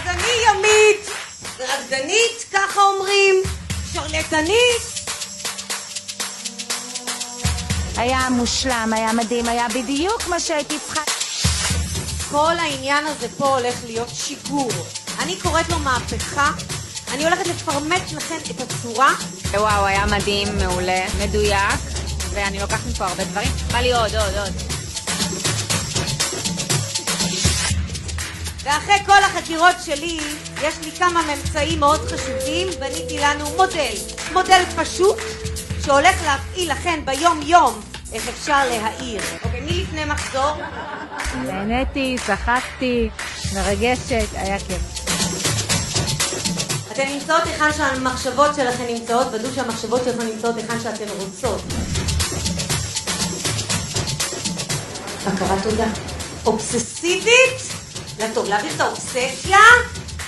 אז אני ימית, רקדנית, ככה אומרים, שרלטנית. היה מושלם, היה מדהים, היה בדיוק מה שהייתי צריכה. כל העניין הזה פה הולך להיות שיגור. אני קוראת לו מהפכה. אני הולכת לפרמט לכם את הצורה. וואו, היה מדהים, מעולה, מדויק, ואני לוקחת מפה הרבה דברים. בא לי עוד. ואחרי כל החקירות שלי, יש לי כמה ממצאים מאוד חשובים. בניתי לנו מודל פשוט, שהולך להפעיל לכן ביום יום איך אפשר להעיר. אוקיי, מי לפני מחזור? נהניתי, שחקתי, מרגשת, היה כיף. אתן נמצאות היכן שהמחשבות שלכן נמצאות, ודאו שהמחשבות שלכן נמצאות היכן שאתן רוצות. הכרת תודה. אובססיבית לטוב, להעביר את האובססיה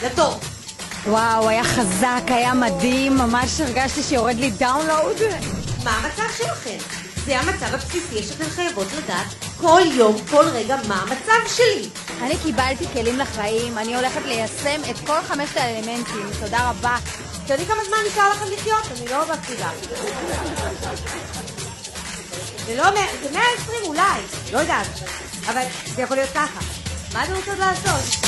לטוב. וואו, היה חזק, היה מדהים, ממש הרגשתי שיורד לי דאונלואוד. מה המצב שלכם? זה המצב הבסיסי שאתן חייבות לדעת כל יום, כל רגע, מה המצב שלי. אני קיבלתי כלים לחיים, אני הולכת ליישם את כל 5 האלמנטים, תודה רבה. אתם יודעים כמה זמן נשאר לכם לחיות? אני לא מקציבה. זה 120 אולי, לא יודעת, אבל זה יכול להיות ככה. מה אתם רוצות לעשות?